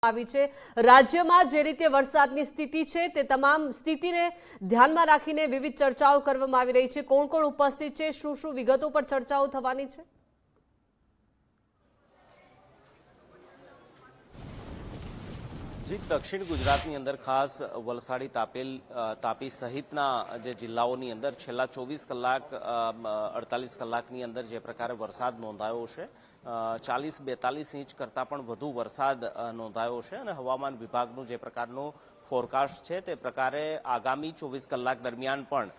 આવી છે। રાજ્યમાં જે રીતે વરસાદની સ્થિતિ છે તે તમામ સ્થિતિને ધ્યાનમાં રાખીને વિવિધ ચર્ચાઓ કરવામાં આવી રહી છે। કોણ કોણ ઉપસ્થિત છે, શું શું વિગતો પર ચર્ચાઓ થવાની છે? દક્ષિણ ગુજરાતની અંદર ખાસ વલસાડી તાપી સહિતના જે જિલ્લાઓની અંદર છેલ્લા 24 કલાક 48 કલાકની અંદર જે પ્રકારે વરસાદ નોંધાયો છે 40-42 ઇંચ કરતાં પણ વધુ વરસાદ નોંધાયો છે અને હવામાન વિભાગનું જે પ્રકારનું ફોરકાસ્ટ છે તે પ્રકારે આગામી 24 કલાક દરમિયાન પણ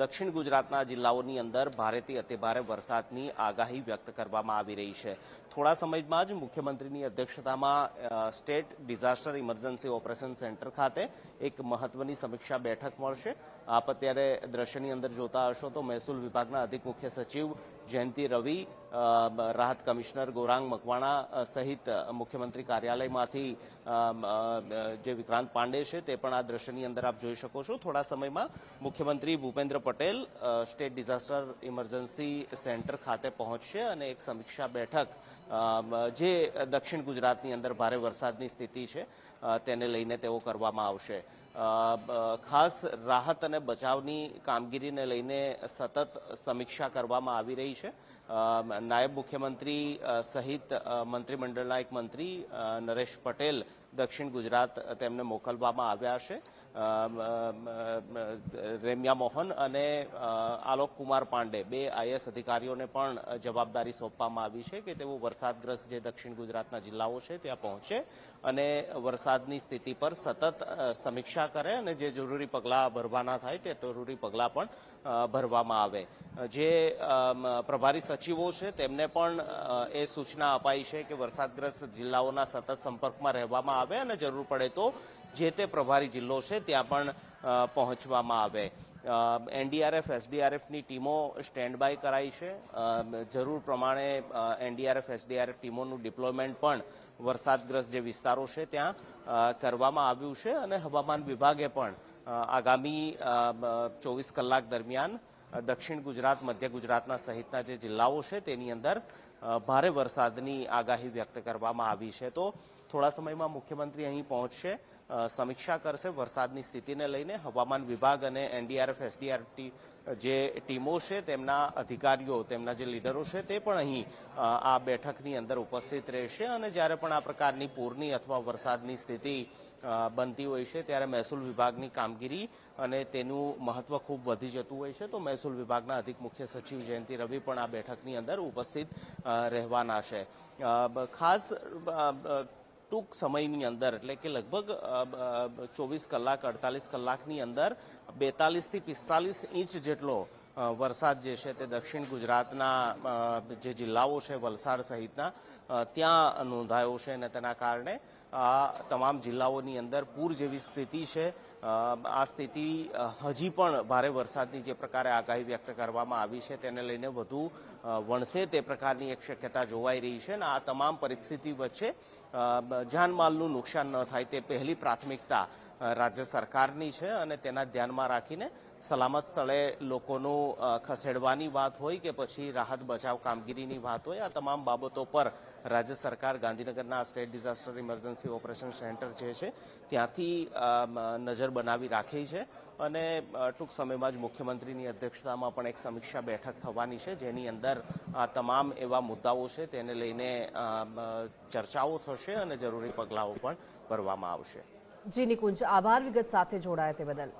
દક્ષિણ ગુજરાતના જિલ્લાઓની અંદર ભારેથી અતિભારે વરસાદની આગાહી વ્યક્ત કરવામાં આવી રહી છે। થોડા સમયમાં જ મુખ્યમંત્રીની અધ્યક્ષતામાં state disaster emergency operation centre ખાતે એક મહત્વની સમીક્ષા બેઠક મળશે। આપ અત્યારે દ્રશ્યની અંદર જોતા હશો તો મહેસૂલ વિભાગના અધિક મુખ્ય સચિવ જયંતિ રવિ, રાહત કમિશનર ગૌરાંગ મકવાણા સહિત મુખ્યમંત્રી કાર્યાલયમાંથી જે વિક્રાંત પાંડે છે તે પણ આ દ્રશ્યની અંદર આપ જોઈ શકો છો। થોડા સમયમાં મુખ્યમંત્રી Bhupendra Patel state disaster emergency centre ખાતે પહોંચશે અને એક સમીક્ષા બેઠક જે દક્ષિણ ગુજરાતની અંદર ભારે વરસાદની સ્થિતિ છે તેને લઈને તેઓ કરવામાં આવશે। ખાસ રાહત અને બચાવની કામગીરીને લઈને સતત સમીક્ષા કરવામાં આવી રહી છે। નાયબ મુખ્યમંત્રી સહિત મંત્રીમંડળના એક મંત્રી નરેશ પટેલ દક્ષિણ ગુજરાત તેમને મોકલવામાં આવ્યા છે। રેમ્યા મોહન અને આલોક કુમાર પાંડે બે આઈએએસ અધિકારીઓને પણ જવાબદારી સોંપવામાં આવી છે કે તેઓ વરસાદગ્રસ્ત જે દક્ષિણ ગુજરાતના જિલ્લાઓ છે ત્યાં પહોંચે અને વરસાદની સ્થિતિ પર સતત સમીક્ષા કરે અને જે જરૂરી પગલાં ભરવાના થાય તે જરૂરી પગલાં પણ ભરવામાં આવે। જે પ્રભારી સચિવો છે તેમને પણ એ સૂચના અપાઈ છે કે વરસાદગ્રસ્ત જિલ્લાઓના સતત સંપર્કમાં રહેવામાં આવે અને જરૂર પડે તો જે તે પ્રભારી જિલ્લો છે ત્યાં પણ પહોંચવામાં આવે। એનડીઆરએફ એસડીઆરએફની ટીમો સ્ટેન્ડ બાય કરાઈ છે। જરૂર પ્રમાણે એનડીઆરએફ એસડીઆરએફ ટીમોનું ડિપ્લોયમેન્ટ પણ વરસાદગ્રસ્ત જે વિસ્તારો છે ત્યાં કરવામાં આવ્યું છે અને હવામાન વિભાગે પણ આગામી 24 કલાક દરમિયાન દક્ષિણ ગુજરાત, મધ્ય ગુજરાતના સહિતના જે જિલ્લાઓ છે તેની અંદર ભારે વરસાદની આગાહી વ્યક્ત કરવામાં આવી છે। તો થોડા સમયમાં મુખ્યમંત્રી અહીં પહોંચશે, સમીક્ષા કરશે વરસાદની સ્થિતિને લઈને। હવામાન વિભાગ અને એનડીઆરએફ એસડીઆરએફ જે ટીમો છે તેમના અધિકારીઓ, તેમના જે લીડરો છે તે પણ અહીં આ બેઠકની અંદર ઉપસ્થિત રહેશે અને જ્યારે પણ આ પ્રકારની પૂરની અથવા વરસાદની સ્થિતિ બનતી હોય છે ત્યારે મહેસૂલ વિભાગની કામગીરી અને તેનું મહત્વ ખૂબ વધી જતું હોય છે। તો મહેસૂલ વિભાગના અધિક મુખ્ય સચિવ જયંતિ રવિ પણ આ બેઠકની અંદર ઉપસ્થિત રહેવાના છે। ખાસ ટૂંક સમયની અંદર એટલે કે લગભગ 24 કલાક 48 કલાકની અંદર 42 થી 45 ઇંચ જેટલો વરસાદ જે છે તે દક્ષિણ ગુજરાતના જે જિલ્લાઓ છે વલસાડ સહિતના ત્યાં નોંધાયો છે અને તેના કારણે આ તમામ જિલ્લાઓની અંદર પૂર જેવી સ્થિતિ છે। આ સ્થિતિ હજી પણ ભારે વરસાદની જે પ્રકારે આગાહી વ્યક્ત કરવામાં આવી છે તેને લઈને વધુ વણસે તે પ્રકારની એક શક્યતા જોવાઈ રહી છે અને આ તમામ પરિસ્થિતિ વચ્ચે જાનમાલનું નુકસાન ન થાય તે પહેલી પ્રાથમિકતા રાજ્ય સરકારની છે અને તેના ધ્યાનમાં રાખીને સલામત સ્થળે લોકોનું ખસેડવાની વાત હોય કે પછી રાહત બચાવ કામગીરીની વાત હોય, આ તમામ બાબતો પર રાજ્ય સરકાર ગાંધીનગરના state disaster emergency operation centre જે છે ત્યાંથી નજર બનાવી રાખી છે અને ટૂંક સમયમાં જ મુખ્યમંત્રીની અધ્યક્ષતામાં પણ એક સમીક્ષા બેઠક થવાની છે જેની અંદર આ તમામ એવા મુદ્દાઓ છે તેને લઈને ચર્ચાઓ થશે અને જરૂરી પગલાઓ પણ ભરવામાં આવશે। જી નિકુંજ, આભાર વિગત સાથે જોડાયા તે બદલ।